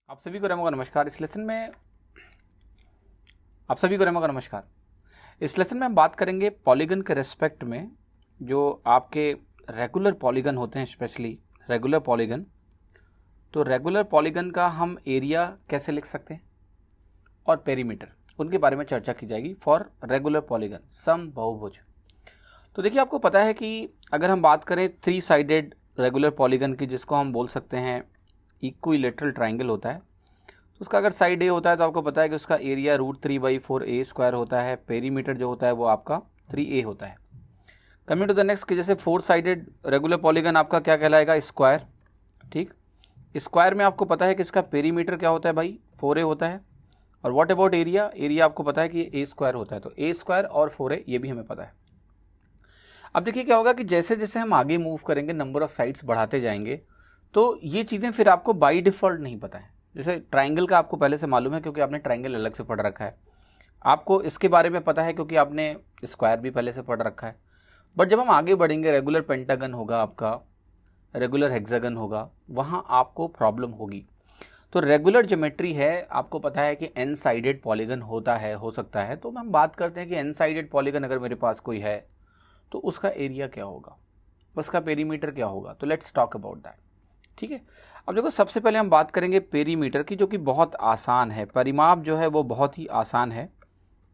आप सभी को रेमो का नमस्कार। इस लेसन में आप सभी को रेमो का नमस्कार। इस लेसन में हम बात करेंगे पॉलीगन के रेस्पेक्ट में। जो आपके रेगुलर पॉलीगन होते हैं, स्पेशली रेगुलर पॉलीगन, तो रेगुलर पॉलीगन का हम एरिया कैसे लिख सकते हैं और पेरीमीटर, उनके बारे में चर्चा की जाएगी फॉर रेगुलर पॉलीगन, सम बहुभुज। तो देखिए, आपको पता है कि अगर हम बात करें 3 साइडेड रेगुलर पॉलीगन की, जिसको हम बोल सकते हैं इक्विलेटरल ट्राइंगल होता है, तो उसका अगर साइड ए होता है तो आपको पता है कि उसका एरिया √3/4a² होता है। पेरीमीटर जो होता है वो आपका 3a होता है। कमिंग टू द नेक्स्ट, कि जैसे 4 साइडेड रेगुलर पॉलीगन आपका क्या कहलाएगा, स्क्वायर। ठीक, स्क्वायर में आपको पता है कि इसका पेरीमीटर क्या होता है भाई, 4a होता है। और व्हाट अबाउट एरिया, एरिया आपको पता है कि a² होता है, तो a² और 4a ये भी हमें पता है। अब देखिए क्या होगा कि जैसे जैसे हम आगे मूव करेंगे, नंबर ऑफ साइड्स बढ़ाते जाएंगे, तो ये चीज़ें फिर आपको बाई डिफ़ॉल्ट नहीं पता है। जैसे ट्राइंगल का आपको पहले से मालूम है क्योंकि आपने ट्राइंगल अलग से पढ़ रखा है, आपको इसके बारे में पता है क्योंकि आपने स्क्वायर भी पहले से पढ़ रखा है। बट जब हम आगे बढ़ेंगे, रेगुलर पेंटागन होगा आपका, रेगुलर हेक्सागन होगा, वहाँ आपको प्रॉब्लम होगी। तो रेगुलर ज्योमेट्री है, आपको पता है कि n साइडेड पॉलीगन होता है, हो सकता है। तो हम बात करते हैं कि n साइडेड पॉलीगन अगर मेरे पास कोई है तो उसका एरिया क्या होगा, उसका पेरीमीटर क्या होगा। तो लेट्स टॉक अबाउट दैट। ठीक है, अब देखो, सबसे पहले हम बात करेंगे पेरीमीटर की, जो कि बहुत आसान है। परिमाप जो है वो बहुत ही आसान है।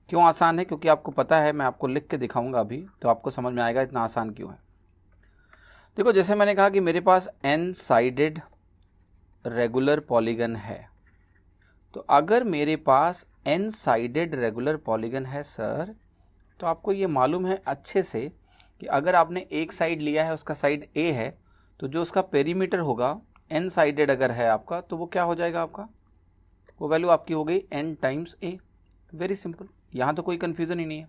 क्यों आसान है? क्योंकि आपको पता है, मैं आपको लिख के दिखाऊंगा अभी, तो आपको समझ में आएगा इतना आसान क्यों है। देखो, जैसे मैंने कहा कि मेरे पास n साइडेड रेगुलर पॉलीगन है, तो अगर मेरे पास n साइडेड रेगुलर पॉलीगन है सर, तो आपको ये मालूम है अच्छे से कि अगर आपने एक साइड लिया है, उसका साइड a है, तो जो उसका पेरीमीटर होगा n साइडेड अगर है आपका, तो वो क्या हो जाएगा आपका, वो वैल्यू आपकी हो गई n times a। Very simple, यहाँ तो कोई कन्फ्यूज़न ही नहीं है।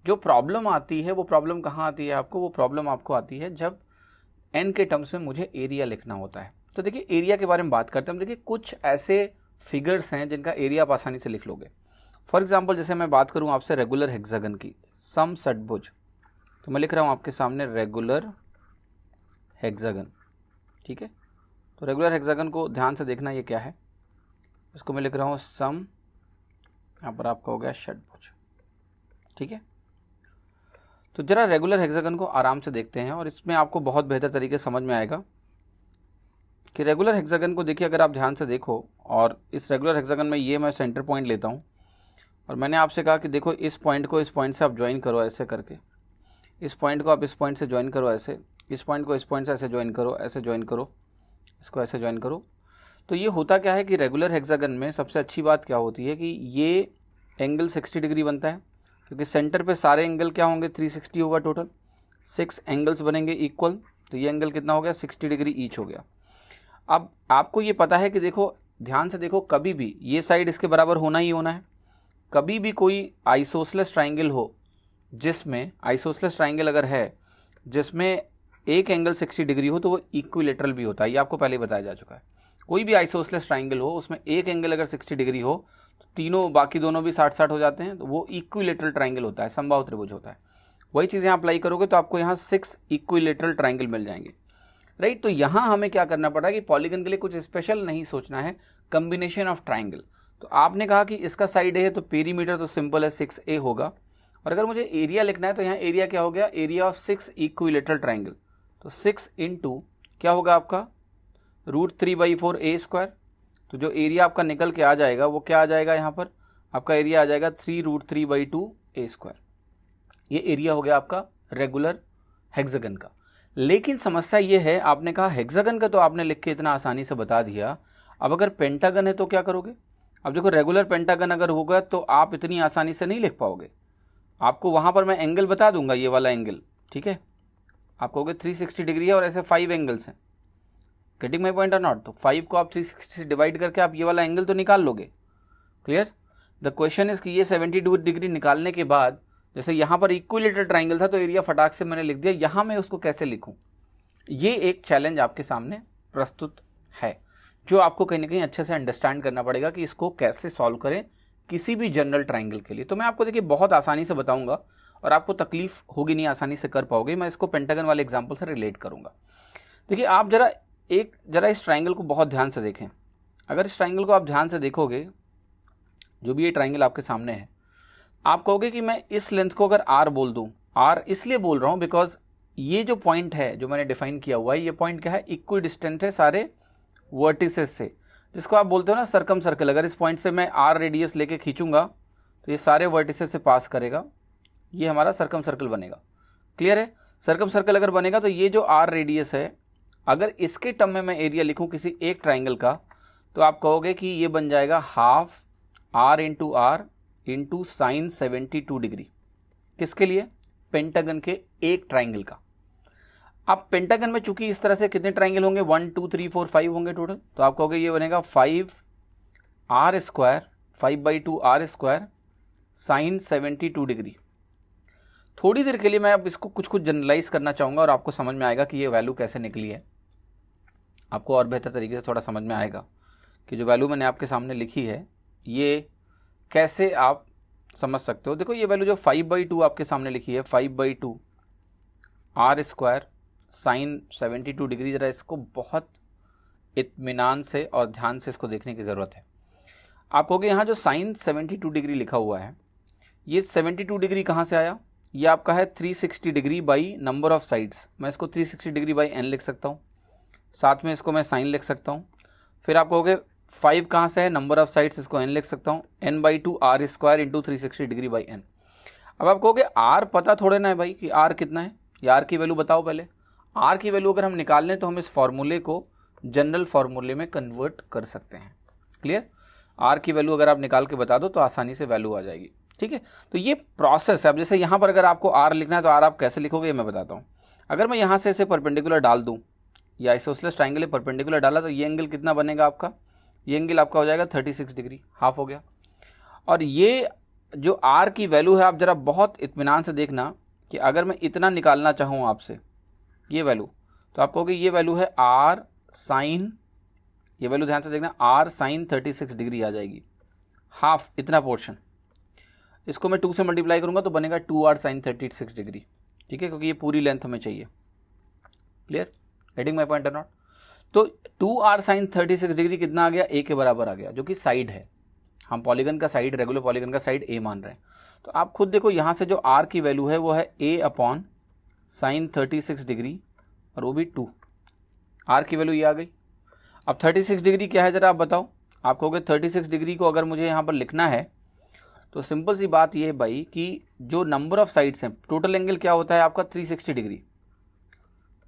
जो प्रॉब्लम आती है वो प्रॉब्लम कहाँ आती है आपको, वो प्रॉब्लम आपको आती है जब n के टर्म्स में मुझे एरिया लिखना होता है। तो देखिए, एरिया के बारे में बात करते हैं। देखिए, कुछ ऐसे फिगर्स हैं जिनका एरिया आप आसानी से लिख लोगे। फॉर एग्जाम्पल, जैसे मैं बात करूँ आपसे रेगुलर हेक्सागन की, सम षटभुज, तो मैं लिख रहा हूँ आपके सामने रेगुलर हेक्सागन। ठीक है, तो रेगुलर हेक्सागन को ध्यान से देखना, ये क्या है, इसको मैं लिख रहा हूँ सम, यहाँ पर आपका हो गया षटभुज। ठीक है, तो जरा रेगुलर हेक्सागन को आराम से देखते हैं और इसमें आपको बहुत बेहतर तरीके से समझ में आएगा कि रेगुलर हेक्सागन को देखिए, अगर आप ध्यान से देखो, और इस रेगुलर हेक्सागन में ये मैं सेंटर पॉइंट लेता हूँ, और मैंने आपसे कहा कि देखो, इस पॉइंट को इस पॉइंट से आप ज्वाइन करो ऐसे करके, इस पॉइंट को आप इस पॉइंट से ज्वाइन करो ऐसे, इस पॉइंट को इस पॉइंट से ऐसे ज्वाइन करो, ऐसे ज्वाइन करो, इसको ऐसे ज्वाइन करो। तो ये होता क्या है कि रेगुलर हेक्सागन में सबसे अच्छी बात क्या होती है कि ये एंगल 60 डिग्री बनता है, क्योंकि सेंटर पे सारे एंगल क्या होंगे, 360 होगा टोटल, 6 एंगल्स बनेंगे इक्वल, तो ये एंगल कितना हो गया, 60 डिग्री ईच हो गया। अब आपको ये पता है कि देखो, ध्यान से देखो, कभी भी ये साइड इसके बराबर होना ही होना है। कभी भी कोई आइसोसेलेस ट्राइंगल हो, जिसमें आइसोसेलेस ट्राइंगल अगर है जिसमें एक एंगल 60 डिग्री हो, तो वो इक्विलेटरल भी होता है। ये आपको पहले ही बताया जा चुका है। कोई भी आइसोसेलेस ट्राइंगल हो, उसमें एक एंगल अगर 60 डिग्री हो, तो तीनों बाकी दोनों भी 60-60 हो जाते हैं, तो वो इक्विलेटरल ट्राइंगल होता है, समबाहु त्रिभुज होता है। वही चीज़ यहाँ अप्लाई करोगे तो आपको यहाँ 6 इक्विलेटरल ट्राइंगल मिल जाएंगे। राइट, तो यहाँ हमें क्या करना पड़ा कि पॉलीगन के लिए कुछ स्पेशल नहीं सोचना है, कम्बिनेशन ऑफ ट्राइंगल। तो आपने कहा कि इसका साइड ए है, तो पेरीमीटर तो सिंपल है, 6a होगा। और अगर मुझे एरिया लिखना है, तो यहाँ एरिया क्या हो गया, एरिया ऑफ 6 इक्विलेटरल ट्राइंगल, तो 6 इंटू क्या होगा आपका, √3/4a²। तो जो एरिया आपका निकल के आ जाएगा वो क्या आ जाएगा, यहाँ पर आपका एरिया आ जाएगा 3√3/2a²। ये एरिया हो गया आपका रेगुलर हेक्सागन का। लेकिन समस्या ये है, आपने कहा हेक्सागन का तो आपने लिख के इतना आसानी से बता दिया, अब अगर पेंटागन है तो क्या करोगे। अब देखो, रेगुलर पेंटागन अगर होगा तो आप इतनी आसानी से नहीं लिख पाओगे। आपको वहाँ पर मैं एंगल बता दूंगा, ये वाला एंगल, ठीक है, आप कहोगे 360 डिग्री है और ऐसे 5 एंगल्स हैं। गेटिंग माई पॉइंट और नॉट? तो 5 को आप 360 से डिवाइड करके आप ये वाला एंगल तो निकाल लोगे। क्लियर? द क्वेश्चन इज कि ये 72 डिग्री निकालने के बाद, जैसे यहाँ पर इक्विलेटरल ट्राइंगल था तो एरिया फटाक से मैंने लिख दिया, यहाँ मैं उसको कैसे लिखूँ, ये एक चैलेंज आपके सामने प्रस्तुत है, जो आपको कहीं ना कहीं अच्छे से अंडरस्टैंड करना पड़ेगा कि इसको कैसे सॉल्व करें किसी भी जनरल ट्राइंगल के लिए। तो मैं आपको देखिए बहुत आसानी से बताऊंगा और आपको तकलीफ होगी नहीं, आसानी से कर पाओगे। मैं इसको पेंटागन वाले एग्जांपल से रिलेट करूंगा। देखिए, आप जरा इस ट्राइंगल को बहुत ध्यान से देखें। अगर इस ट्राइंगल को आप ध्यान से देखोगे, जो भी ये ट्राइंगल आपके सामने है, आप कहोगे कि मैं इस लेंथ को अगर आर बोल दूं, आर इसलिए बोल रहा हूं बिकॉज ये जो पॉइंट है जो मैंने डिफाइन किया हुआ है, ये पॉइंट क्या है, इक्वी डिस्टेंट है सारे वर्टिसेस से, जिसको आप बोलते हो ना सर्कम सर्कल। अगर इस पॉइंट से मैं आर रेडियस लेके खींचूंगा तो ये सारे वर्टिसेस से पास करेगा, ये हमारा सर्कम सर्कल बनेगा। क्लियर है? सर्कम सर्कल अगर बनेगा तो ये जो आर रेडियस है, अगर इसके टर्म में मैं एरिया लिखूं किसी एक ट्राइंगल का, तो आप कहोगे कि ये बन जाएगा half r into sine 72 degree. किसके लिए? पेंटागन के एक ट्राइंगल का। अब पेंटागन में चूंकि इस तरह से कितने ट्राइंगल होंगे, 1 2 3 4 5 होंगे टोटल, तो आप कहोगे ये बनेगा 5/2 आर स्क्वायर साइन 72 डिग्री। थोड़ी देर के लिए मैं अब इसको कुछ जनरलाइज करना चाहूँगा और आपको समझ में आएगा कि ये वैल्यू कैसे निकली है। आपको और बेहतर तरीके से थोड़ा समझ में आएगा कि जो वैल्यू मैंने आपके सामने लिखी है ये कैसे आप समझ सकते हो। देखो ये वैल्यू जो 5/2 आपके सामने लिखी है, 5/2 आर स्क्वायर साइन 72 डिग्री, जरा इसको बहुत इत्मीनान से और ध्यान से इसको देखने की ज़रूरत है। आप कहोगे यहाँ जो साइन 72 डिग्री लिखा हुआ है, ये 72 डिग्री कहाँ से आया? ये आपका है 360 degree by number of sides. मैं इसको 360 डिग्री बाई n लिख सकता हूँ, साथ में इसको मैं साइन लिख सकता हूँ। फिर आप कहोगे 5 कहाँ से है? नंबर ऑफ साइड्स, इसको n लिख सकता हूँ, n/2 r square into 360 degree by n। अब आप कहोगे r पता थोड़े ना है भाई कि r कितना है, ये r की वैल्यू बताओ पहले। r की वैल्यू अगर हम निकाल लें तो हम इस फॉर्मूले को जनरल फॉर्मूले में कन्वर्ट कर सकते हैं। क्लियर? r की वैल्यू अगर आप निकाल के बता दो तो आसानी से वैल्यू आ जाएगी। ठीक है, तो ये प्रोसेस है। अब जैसे यहाँ पर अगर आपको r लिखना है तो r आप कैसे लिखोगे ये मैं बताता हूँ। अगर मैं यहाँ से इसे परपेंडिकुलर डाल दूँ, या आइसोसेलेस ट्राइंगल परपेंडिकुलर डाला, तो ये एंगल कितना बनेगा आपका? ये एंगल आपका हो जाएगा 36 डिग्री, हाफ हो गया। और ये जो r की वैल्यू है, आप जरा बहुत इत्मीनान से देखना कि अगर मैं इतना निकालना चाहूँ आपसे ये वैल्यू, तो आप कहोगे ये वैल्यू है r साइन, ये वैल्यू ध्यान से देखना, r साइन 36 डिग्री आ जाएगी, हाफ इतना पोर्शन। इसको मैं 2 से मल्टीप्लाई करूंगा तो बनेगा 2r साइन 36 डिग्री। ठीक है, क्योंकि ये पूरी लेंथ हमें चाहिए। क्लियर? गेटिंग माय पॉइंट और नॉट? तो 2r साइन 36 डिग्री कितना आ गया? a के बराबर आ गया, जो कि साइड है। हम पॉलीगन का साइड, रेगुलर पॉलीगन का साइड a मान रहे हैं। तो आप खुद देखो यहाँ से जो r की वैल्यू है वो है a/ साइन 36 डिग्री, और वो भी 2। r की वैल्यू ये आ गई। अब 36 डिग्री क्या है जरा आप बताओ। आप कहोगे 36 डिग्री को अगर मुझे यहाँ पर लिखना है तो सिंपल सी बात ये है भाई कि जो नंबर ऑफ साइड्स हैं, टोटल एंगल क्या होता है आपका? 360 डिग्री।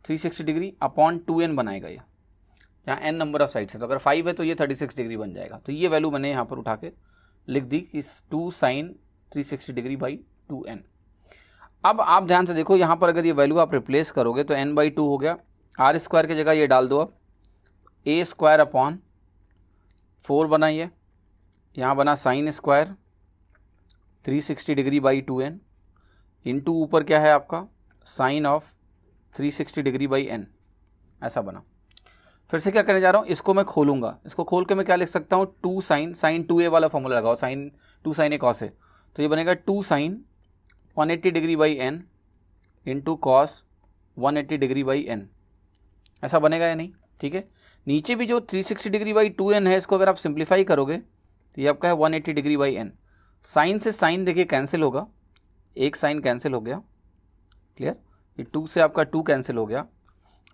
360 डिग्री अपॉन 2n बनाएगा ये, यहाँ n नंबर ऑफ साइड्स है, तो अगर 5 है तो ये 36 डिग्री बन जाएगा। तो ये वैल्यू मैंने यहाँ पर उठा के लिख दी कि 2 साइन 360 डिग्री बाई 2n। अब आप ध्यान से देखो, यहाँ पर अगर ये वैल्यू आप रिप्लेस करोगे तो n/2 हो गया, r स्क्वायर की जगह ये डाल दो। अब a स्क्वायर अपॉन 4 बनाइए, यहाँ बना sine square 360 degree by 2n into ऊपर क्या है आपका? Sine of 360 degree by n, ऐसा बना। फिर से क्या करने जा रहा हूँ, इसको मैं खोलूंगा। इसको खोल के मैं क्या लिख सकता हूँ? 2 साइन 2a वाला फॉर्मूला लगाओ, साइन 2 साइन a कॉस है, तो ये बनेगा 2 sine 180 degree by n into cos 180 degree by n, ऐसा बनेगा या नहीं? ठीक है, नीचे भी जो 360 डिग्री बाई 2n है, इसको अगर आप सिंप्लीफाई करोगे तो ये आपका है 180 डिग्री बाई n। साइन से साइन देखिए कैंसिल होगा, एक साइन कैंसिल हो गया। क्लियर? ये 2 से आपका 2 कैंसिल हो गया,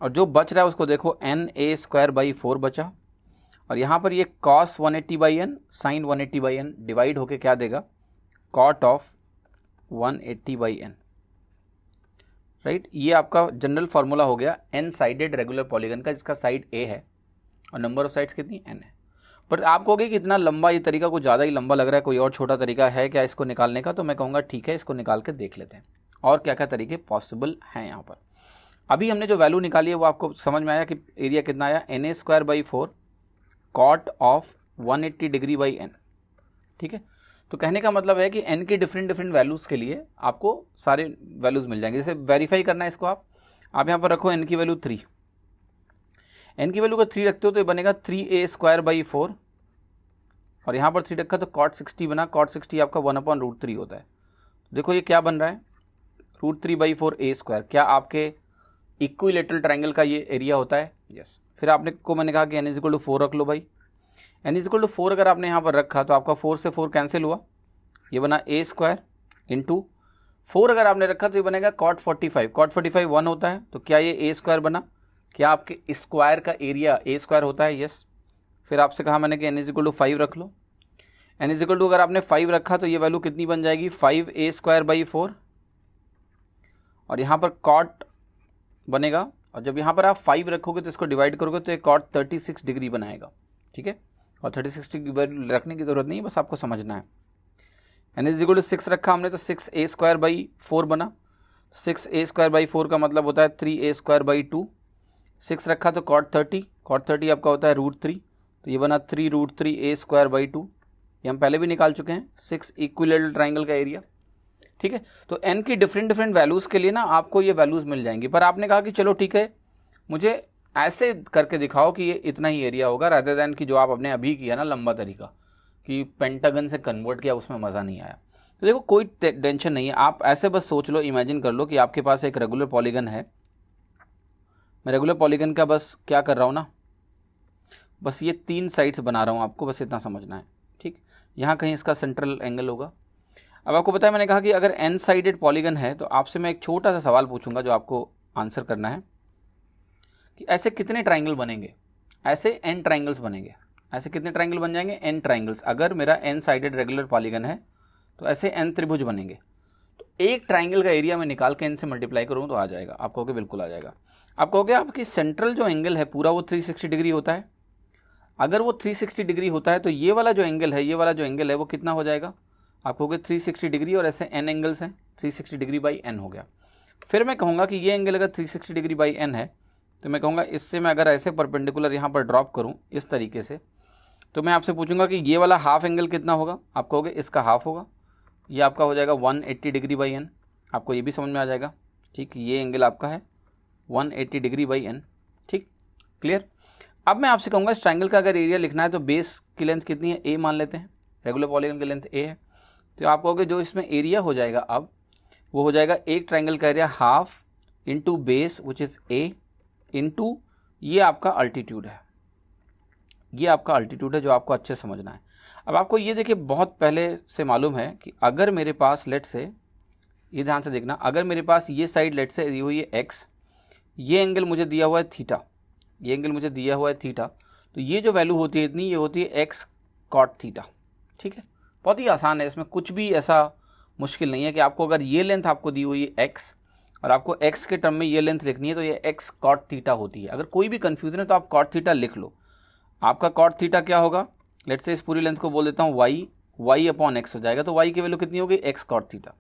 और जो बच रहा है उसको देखो, na स्क्वायर बाई 4 बचा, और यहाँ पर ये cos 180 by n sine 180 by n divide होके क्या देगा? cot of 180 by n। Right? ये आपका जनरल फॉर्मूला हो गया n साइडेड रेगुलर पॉलीगन का, जिसका साइड a है और नंबर ऑफ साइड्स कितनी? n है। पर आप कहोगे कि इतना लंबा, ये तरीका कुछ ज़्यादा ही लंबा लग रहा है, कोई और छोटा तरीका है क्या इसको निकालने का? तो मैं कहूँगा ठीक है, इसको निकाल के देख लेते हैं और क्या क्या तरीके पॉसिबल हैं यहाँ पर। अभी हमने जो वैल्यू निकाली है वो आपको समझ में आया कि एरिया कितना आया? na square by 4 cot of 180 degree by n। ठीक है, तो कहने का मतलब है कि n के डिफरेंट वैल्यूज़ के लिए आपको सारे वैल्यूज़ मिल जाएंगे। जैसे वेरीफाई करना है इसको, आप यहाँ पर रखो n की वैल्यू 3, n की वैल्यू का 3 रखते हो तो ये बनेगा 3a स्क्वायर बाई 4, और यहाँ पर 3 रखा तो cot 60 बना। cot 60 आपका 1/√3 होता है। देखो ये क्या बन रहा है? √3 बाई 4 a स्क्वायर। क्या आपके इक्विलेटरल ट्राइंगल का ये एरिया होता है? यस। फिर आपने को मैंने कहा कि n = 4 रख लो भाई। n इज इक्वल टू 4 अगर आपने यहाँ पर रखा तो आपका 4 से 4 कैंसिल हुआ, ये बना a स्क्वायर इंटू 4 अगर आपने रखा तो ये बनेगा cot 45, cot 45 1 होता है, तो क्या ये a स्क्वायर बना? क्या आपके स्क्वायर का एरिया a स्क्वायर होता है? यस। फिर आपसे कहा मैंने कि n इज इक्वल टू 5 रख लो। n इज इक्वल टू अगर आपने 5 रखा तो ये वैल्यू कितनी बन जाएगी? 5a स्क्वायर बाई 4, और यहाँ पर cot बनेगा, और जब यहाँ पर आप 5 रखोगे तो इसको डिवाइड करोगे तो ये cot 36 डिग्री बनाएगा, ठीक है। और 36 डिग्री रखने की जरूरत नहीं है, बस आपको समझना है। n इज इक्वल टू 6 रखा हमने तो 6a स्क्वायर बाई 4 बना। 6a स्क्वायर बाई 4 का मतलब होता है 3a स्क्वायर बाई 2। 6 रखा तो cot 30 आपका होता है √3, तो ये बना 3√3a स्क्वायर बाई 2। ये हम पहले भी निकाल चुके हैं, 6 इक्विलेटरल ट्राइंगल का एरिया, ठीक है। तो n की डिफरेंट वैल्यूज़ के लिए ना आपको ये वैल्यूज़ मिल जाएंगी, पर आपने कहा कि चलो ठीक है मुझे ऐसे करके दिखाओ कि ये इतना ही एरिया होगा, रादर दैन कि जो आप अपने अभी किया ना लंबा तरीका कि पेंटागन से कन्वर्ट किया, उसमें मज़ा नहीं आया। तो देखो कोई टेंशन नहीं है, आप ऐसे बस सोच लो, इमेजिन कर लो कि आपके पास एक रेगुलर पॉलीगन है। मैं रेगुलर पॉलीगन का बस क्या कर रहा हूँ ना, बस ये 3 साइड्स बना रहा हूँ, आपको बस इतना समझना है, ठीक। यहाँ कहीं इसका सेंट्रल एंगल होगा। अब आपको पता है मैंने कहा कि अगर n साइडेड पॉलीगन है तो आपसे मैं एक छोटा सा सवाल पूछूंगा जो आपको आंसर करना है कि ऐसे कितने ट्राइंगल बनेंगे? ऐसे n ट्राइंगल्स बनेंगे। ऐसे कितने ट्राइंगल बन जाएंगे? n triangles. अगर मेरा n साइडेड रेगुलर पॉलीगन है तो ऐसे n त्रिभुज बनेंगे। तो एक ट्राइंगल का एरिया मैं निकाल के n से मल्टीप्लाई करूँ तो आ जाएगा। आप कहोगे बिल्कुल आ जाएगा। आप कहोगे आपकी सेंट्रल जो एंगल है पूरा वो 360 डिग्री होता है। अगर वो 360 डिग्री होता है तो ये वाला जो एंगल है, ये वाला जो एंगल है वो कितना हो जाएगा? आप कहोगे 360 डिग्री, और ऐसे n एंगल्स हैं, 360 डिग्री बाई n हो गया। फिर मैं कहूँगा कि ये एंगल अगर 360 डिग्री बाई n है तो मैं कहूँगा इससे मैं अगर ऐसे परपेंडिकुलर यहाँ पर ड्रॉप करूँ इस तरीके से, तो मैं आपसे पूछूंगा कि ये वाला हाफ एंगल कितना होगा? आप कहोगे इसका हाफ होगा, ये आपका हो जाएगा 180 डिग्री बाई n। आपको ये भी समझ में आ जाएगा, ठीक। ये एंगल आपका है 180 डिग्री बाई n, ठीक, क्लियर। अब मैं आपसे कहूँगा इस ट्राइंगल का अगर एरिया लिखना है तो बेस की लेंथ कितनी है? a मान लेते हैं, रेगुलर पॉलीगन की लेंथ a है। तो आप कहोगे जो इसमें एरिया हो जाएगा अब वो हो जाएगा एक ट्राइंगल का area half into base which is a into ये आपका अल्टीट्यूड है। ये आपका अल्टीट्यूड है जो आपको अच्छे समझना है। अब आपको ये देखिए बहुत पहले से मालूम है कि अगर मेरे पास लेट से, ये ध्यान से देखना, अगर मेरे पास ये साइड लेट से दी हुई है x, ये एंगल मुझे दिया हुआ है थीटा, ये एंगल मुझे दिया हुआ है थीटा, तो ये जो वैल्यू होती है इतनी, ये होती है x cot थीटा, ठीक है। बहुत ही आसान है, इसमें कुछ भी ऐसा मुश्किल नहीं है कि आपको अगर ये लेंथ आपको दी हुई है x और आपको x के टर्म में ये लेंथ लिखनी है तो ये x cot थीटा होती है। अगर कोई भी कन्फ्यूजन है तो आप cot थीटा लिख लो। आपका cot थीटा क्या होगा? लेट्स से इस पूरी लेंथ को बोल देता हूँ y अपॉन x हो जाएगा, तो y की वैल्यू कितनी होगी? x cot theta.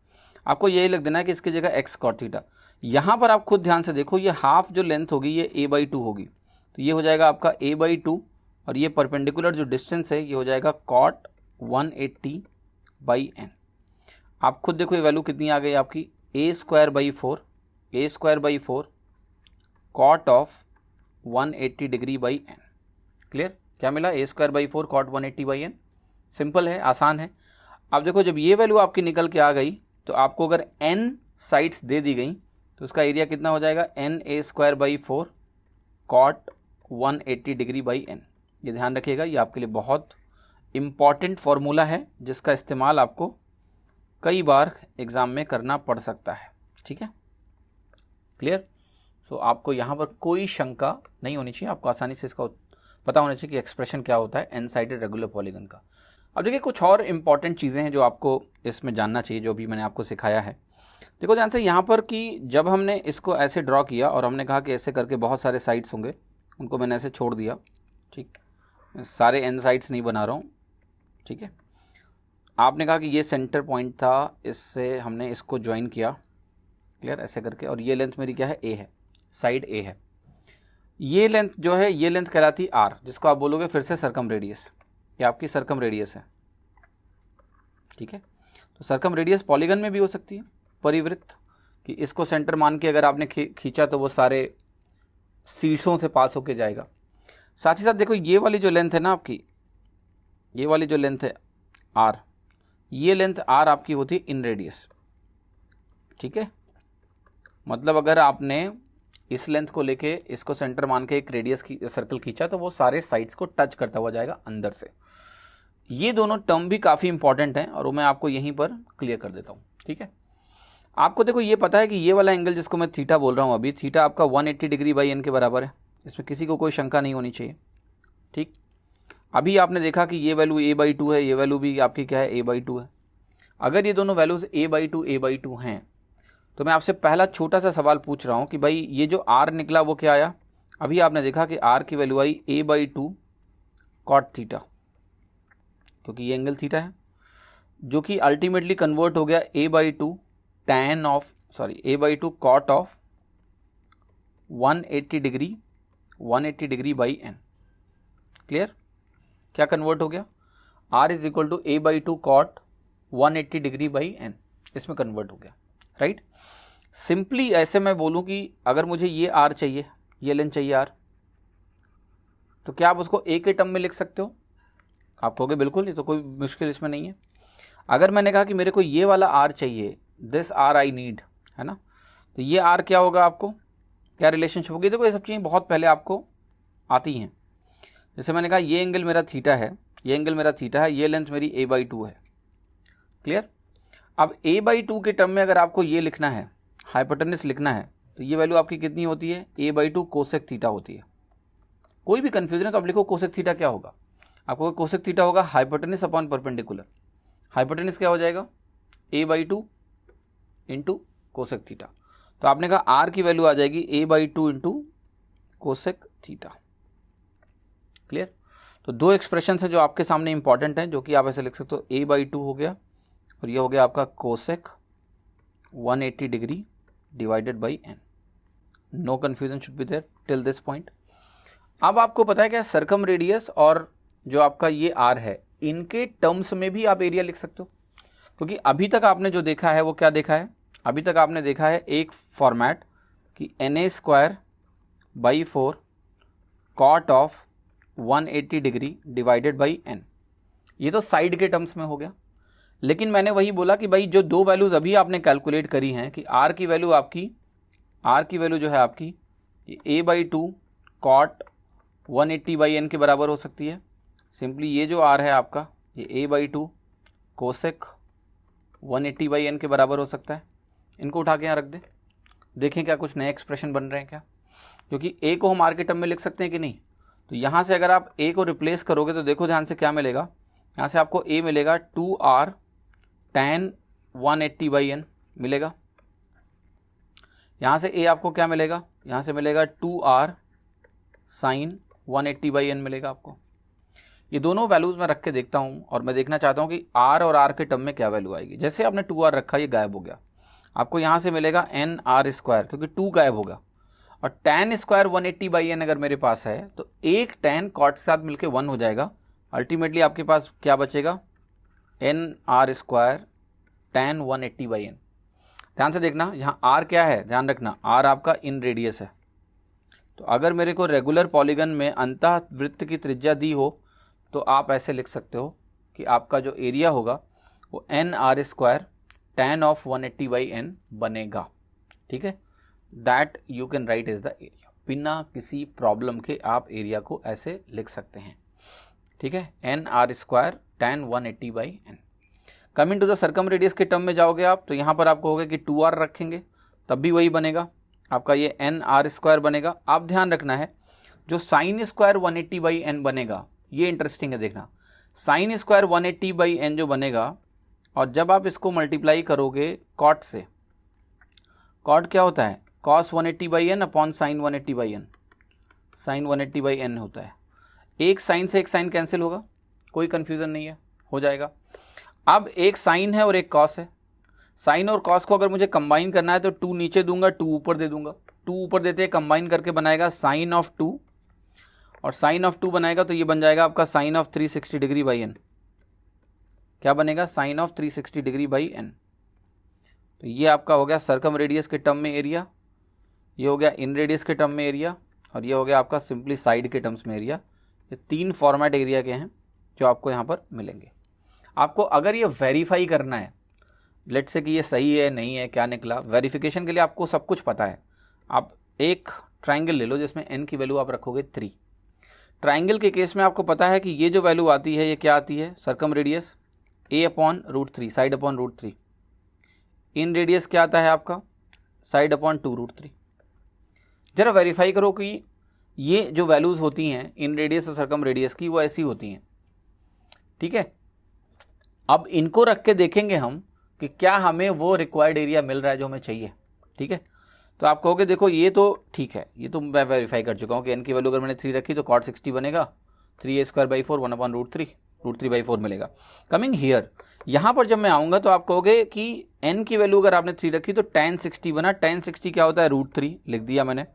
आपको यही लिख देना है कि इसकी जगह x cot थीटा। यहाँ पर आप खुद ध्यान से देखो, ये हाफ जो लेंथ होगी ये a/2 होगी, तो ये हो जाएगा आपका a/2, और ये परपेंडिकुलर जो डिस्टेंस है ये हो जाएगा cot 180/n। आप खुद देखो ये वैल्यू कितनी आ गई आपकी? a square by 4 cot of 180 degree by n। Clear? क्या मिला? a square by 4 cot 180/n। Simple है, आसान है। अब देखो जब ये वैल्यू आपकी निकल के आ गई तो आपको अगर n साइड्स दे दी गई तो उसका एरिया कितना हो जाएगा? na square by 4 cot 180 degree by n। ये ध्यान रखिएगा, ये आपके लिए बहुत इम्पॉर्टेंट फॉर्मूला है जिसका इस्तेमाल आपको कई बार एग्ज़ाम में करना पड़ सकता है, ठीक है, क्लियर। सो आपको यहाँ पर कोई शंका नहीं होनी चाहिए, आपको आसानी से इसका पता होना चाहिए कि एक्सप्रेशन क्या होता है एन साइडेड रेगुलर पॉलीगन का। अब देखिए कुछ और इम्पॉर्टेंट चीज़ें हैं जो आपको इसमें जानना चाहिए, जो भी मैंने आपको सिखाया है। देखो ध्यान से यहाँ पर कि जब हमने इसको ऐसे ड्रॉ किया और हमने कहा कि ऐसे करके बहुत सारे साइड्स होंगे, उनको मैंने ऐसे छोड़ दिया, ठीक, सारे एन साइड्स नहीं बना रहा हूँ, ठीक है। आपने कहा कि ये सेंटर पॉइंट था, इससे हमने इसको ज्वाइन किया, क्लियर, ऐसे करके, और ये लेंथ मेरी क्या है? ए है, साइड ए है। ये लेंथ जो है ये लेंथ कहलाती है आर, जिसको आप बोलोगे फिर से सर्कम रेडियस, ये आपकी सर्कम रेडियस है, ठीक है। तो सर्कम रेडियस पॉलीगन में भी हो सकती है, परिवृत्त, कि इसको सेंटर मान के अगर आपने खींचा तो वो सारे शीर्षों से पास होके जाएगा। साथ ही साथ देखो ये वाली जो लेंथ है ना आपकी, ये वाली जो लेंथ है आर, ये लेंथ आर आपकी होती है इन रेडियस, ठीक है। मतलब अगर आपने इस लेंथ को लेके इसको सेंटर मान के एक रेडियस की सर्कल खींचा तो वो सारे साइड्स को टच करता हुआ जाएगा अंदर से। ये दोनों टर्म भी काफ़ी इंपॉर्टेंट हैं और वो मैं आपको यहीं पर क्लियर कर देता हूँ। ठीक है, आपको देखो ये पता है कि ये वाला एंगल जिसको मैं थीटा बोल रहा हूँ अभी, थीटा आपका 180 डिग्री बाई एन के बराबर है, इसमें किसी को कोई शंका नहीं होनी चाहिए। ठीक, अभी आपने देखा कि ये वैल्यू a/2 है, ये वैल्यू भी आपकी क्या है a/2 है। अगर ये दोनों वैल्यूज a/2 हैं तो मैं आपसे पहला छोटा सा सवाल पूछ रहा हूँ कि भाई ये जो r निकला वो क्या आया। अभी आपने देखा कि r की वैल्यू आई a/2 कॉट थीटा, क्योंकि ये एंगल थीटा है, जो कि अल्टीमेटली कन्वर्ट हो गया a/2 cot of 180 degree by n। Clear, क्या कन्वर्ट हो गया, r is equal to a/2 cot 180 degree by n, इसमें कन्वर्ट हो गया। राइट, सिंपली ऐसे मैं बोलूं कि अगर मुझे ये r चाहिए, ये लेंथ चाहिए r, तो क्या आप उसको a के टर्म में लिख सकते हो? आप कहोगे बिल्कुल, ये तो कोई मुश्किल इसमें नहीं है। अगर मैंने कहा कि मेरे को ये वाला r चाहिए, दिस r आई नीड, है ना, तो ये r क्या होगा, आपको क्या रिलेशनशिप होगी? देखो ये सब चीज़ें बहुत पहले आपको आती हैं। जैसे मैंने कहा ये एंगल मेरा थीटा है, ये एंगल मेरा थीटा है, ये लेंथ मेरी a/2 है। क्लियर, अब a/2 के टर्म में अगर आपको ये लिखना है, हाइपोटेनस लिखना है, तो ये वैल्यू आपकी कितनी होती है, a/2 कोसेक थीटा होती है। कोई भी कंफ्यूजन है तो आप लिखो कोसेक थीटा क्या होगा, आपको कोसेक थीटा होगा हाइपोटेनस अपॉन परपेंडिकुलर। हाइपोटेनस क्या हो जाएगा, a/2 इंटू कोसेक थीटा। तो आपने कहा r की वैल्यू आ जाएगी a/2 into cosec theta. Clear, तो दो एक्सप्रेशन है जो आपके सामने इंपॉर्टेंट हैं, जो कि आप ऐसे लिख सकते हो, a/2 हो गया और ये हो गया आपका cosec 180 degree divided by n। No confusion should be there till this point. अब आपको पता है क्या, सर्कम रेडियस और जो आपका ये r है, इनके टर्म्स में भी आप एरिया लिख सकते हो। क्योंकि अभी तक आपने जो देखा है वो क्या देखा है, अभी तक आपने देखा है एक फॉर्मेट कि na²/4 cot of 180 degree divided by n, ये तो साइड के टर्म्स में हो गया। लेकिन मैंने वही बोला कि भाई जो दो वैल्यूज अभी आपने कैलकुलेट करी हैं कि r की वैल्यू जो है आपकी a/2 कॉट 180 बाई n के बराबर हो सकती है। सिंपली ये जो r है आपका, ये a/2 कोसेक 180 बाई n के बराबर हो सकता है। इनको उठा के यहाँ रख दें, देखें क्या कुछ नए एक्सप्रेशन बन रहे हैं क्या, क्योंकि a को हम r के टर्म में लिख सकते हैं कि नहीं। तो यहाँ से अगर आप a को रिप्लेस करोगे तो देखो ध्यान से क्या मिलेगा, यहाँ से आपको a मिलेगा 2r tan 180 बाई n मिलेगा। यहाँ से a आपको क्या मिलेगा, यहाँ से मिलेगा 2r sin 180 बाई n मिलेगा आपको। ये दोनों वैल्यूज मैं रख के देखता हूँ और मैं देखना चाहता हूँ कि r और r के टर्म में क्या वैल्यू आएगी। जैसे आपने 2r रखा, ये गायब हो गया, आपको यहाँ से मिलेगा nr² क्योंकि 2 गायब होगा। और tan स्क्वायर 180 बाई n अगर मेरे पास है तो एक tan कॉट के साथ मिलके 1 हो जाएगा। अल्टीमेटली आपके पास क्या बचेगा, nr² tan 180 बाई n। ध्यान से देखना, यहाँ r क्या है, ध्यान रखना, r आपका इन रेडियस है। तो अगर मेरे को रेगुलर पॉलीगन में अंतः वृत्त की त्रिज्या दी हो तो आप ऐसे लिख सकते हो कि आपका जो एरिया होगा वो nr² tan of 180 by n बनेगा। ठीक है, that you can write is the area. बिना किसी प्रॉब्लम के आप एरिया को ऐसे लिख सकते हैं। ठीक है, nr² tan 180 by n। Coming to the circumradius के टर्म में जाओगे आप तो यहाँ पर आपको होगा कि 2r रखेंगे तब भी वही बनेगा, आपका ये nr² बनेगा। आप ध्यान रखना है, जो साइन स्क्वायर 180 बाई n बनेगा, ये इंटरेस्टिंग है देखना, साइन स्क्वायर 180 बाई n जो बनेगा, और जब आप इसको मल्टीप्लाई करोगे कॉट से, कॉट क्या होता है, cos 180 by n upon sine 180 by n, sine 180 by n होता है। एक साइन से एक साइन कैंसिल होगा, कोई कंफ्यूजन नहीं है, हो जाएगा। अब एक साइन है और एक कॉस है, साइन और कॉस को अगर मुझे कंबाइन करना है तो 2 नीचे दूंगा, 2 ऊपर दे दूंगा, 2 ऊपर देते कंबाइन करके बनाएगा साइन ऑफ 2, और साइन ऑफ 2 बनाएगा तो ये बन जाएगा आपका sine of 360 degree by n। क्या बनेगा, sine of 360 degree by n। तो ये आपका हो गया सर्कम रेडियस के टर्म में एरिया, ये हो गया इन रेडियस के टर्म में एरिया, और ये हो गया आपका सिंपली साइड के टर्म्स में एरिया। ये 3 फॉर्मेट एरिया के हैं जो आपको यहाँ पर मिलेंगे। आपको अगर ये वेरीफाई करना है, लेट्स से कि ये सही है नहीं है, क्या निकला, वेरिफिकेशन के लिए आपको सब कुछ पता है। आप एक ट्राइंगल ले लो जिसमें n की वैल्यू आप रखोगे 3। ट्राइंगल के केस में आपको पता है कि ये जो वैल्यू आती है ये क्या आती है, circumradius a/√3, side. Inradius क्या आता है आपका, साइड/2√3। जरा वेरीफाई करो कि ये जो वैल्यूज़ होती हैं इन रेडियस और सर्कम रेडियस की वो ऐसी होती हैं, ठीक है। अब इनको रख के देखेंगे हम कि क्या हमें वो रिक्वायर्ड एरिया मिल रहा है जो हमें चाहिए, ठीक है। तो आप कहोगे देखो ये तो ठीक है, ये तो मैं वेरीफाई कर चुका हूँ कि n की वैल्यू अगर मैंने 3 रखी तो cot 60 बनेगा, 3a² / 4 1/√3, √3/4 मिलेगा। कमिंग हियर, यहाँ पर जब मैं आऊँगा तो आप कहोगे कि n की वैल्यू अगर आपने 3 रखी तो tan 60 बना। tan 60 क्या होता है, √3 लिख दिया मैंने।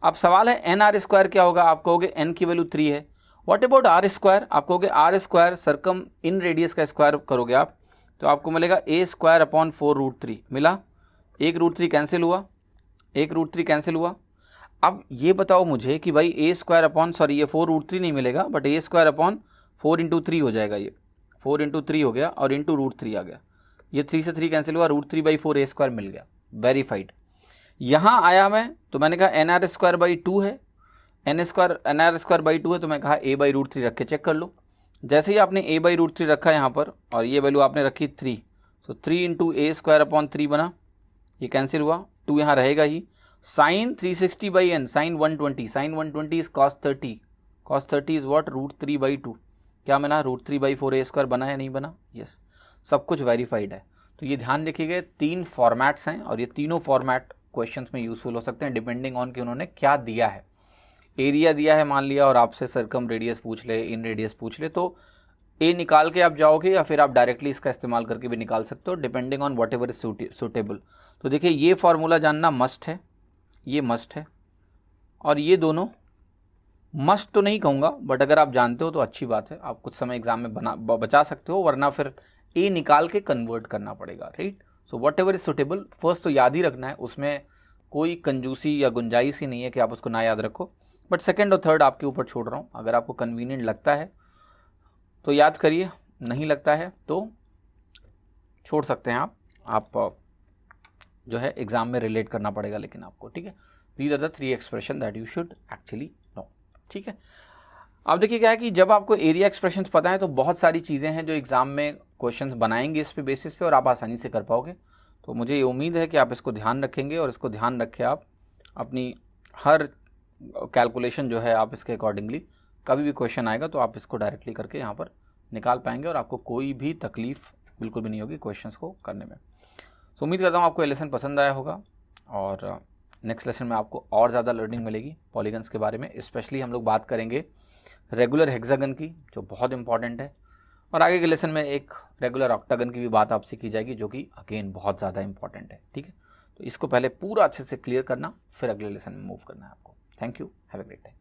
अब सवाल है nr² क्या होगा, आप कहोगे n की वैल्यू 3 है। व्हाट अबाउट r², आप कहोगे r² सर्कम इन रेडियस का स्क्वायर करोगे आप तो आपको मिलेगा a²/4√3 मिला। एक √3 कैंसिल हुआ, एक √3 कैंसिल हुआ। अब ये बताओ मुझे कि भाई ये 4√3 नहीं मिलेगा बट a²/4 × 3 हो जाएगा, ये 4 × 3 हो गया और इंटू √3 आ गया। ये 3 से 3 कैंसिल हुआ, √3/4 a² मिल गया, वेरीफाइड। यहाँ आया मैं तो मैंने कहा nr²/2 है, nr²/2 है तो मैं कहा a/√3 रख के चेक कर लो। जैसे ही आपने a/√3 रखा यहाँ पर और ये वैल्यू आपने रखी 3, तो 3 × a² / 3 बना, ये कैंसिल हुआ, 2 यहाँ रहेगा ही। Sine 360/n, sine 120, sine 120 is cos 30, cos 30 is what, √3/2। क्या बना, √3/4 a² बना या नहीं बना, यस, सब कुछ वेरीफाइड है। तो ये ध्यान रखिएगा 3 फॉर्मेट्स हैं और ये तीनों फॉर्मेट क्वेश्चंस में यूजफुल हो सकते हैं डिपेंडिंग ऑन कि उन्होंने क्या दिया है। एरिया दिया है मान लिया और आपसे सर्कम रेडियस पूछ ले, इन रेडियस पूछ ले, तो ए निकाल के आप जाओगे या फिर आप डायरेक्टली इसका इस्तेमाल करके भी निकाल सकते हो depending on what ever is suitable. तो देखिए ये फॉर्मूला जानना मस्ट है, ये मस्ट है, और ये दोनों मस्ट तो नहीं कहूँगा बट अगर आप जानते हो तो अच्छी बात है, आप कुछ समय एग्जाम में बचा सकते हो, वरना फिर ए निकाल के कन्वर्ट करना पड़ेगा, right. So what ever is suitable first तो याद ही रखना है, उसमें कोई कंजूसी या गुंजाइश ही नहीं है कि आप उसको ना याद रखो, बट सेकंड और थर्ड आपके ऊपर छोड़ रहा हूँ। अगर आपको कन्वीनियंट लगता है तो याद करिए, नहीं लगता है तो छोड़ सकते हैं आप जो है एग्जाम में रिलेट करना पड़ेगा लेकिन आपको, ठीक है। These are the 3 expression that you should actually know, ठीक है। अब देखिए क्या है कि जब आपको एरिया एक्सप्रेशंस पता है तो बहुत सारी चीज़ें हैं जो एग्जाम में क्वेश्चंस बनाएंगे इस पे बेसिस पे और आप आसानी से कर पाओगे। तो मुझे ये उम्मीद है कि आप इसको ध्यान रखेंगे और इसको ध्यान रखें आप अपनी हर कैलकुलेशन जो है आप इसके अकॉर्डिंगली, कभी भी क्वेश्चन आएगा तो आप इसको डायरेक्टली करके यहाँ पर निकाल पाएंगे और आपको कोई भी तकलीफ बिल्कुल भी नहीं होगी क्वेश्चंस को करने में। तो उम्मीद करता हूँ आपको ये लेसन पसंद आया होगा और नेक्स्ट लेसन में आपको और ज़्यादा लर्निंग मिलेगी पॉलीगन्स के बारे में। स्पेशली हम लोग बात करेंगे रेगुलर हेक्सागन की जो बहुत इंपॉर्टेंट है, और आगे के लेसन में एक रेगुलर ऑक्टागन की भी बात आपसे की जाएगी जो कि अगेन बहुत ज़्यादा इंपॉर्टेंट है, ठीक है। तो इसको पहले पूरा अच्छे से क्लियर करना, फिर अगले लेसन में मूव करना है आपको। Thank you, have a great day.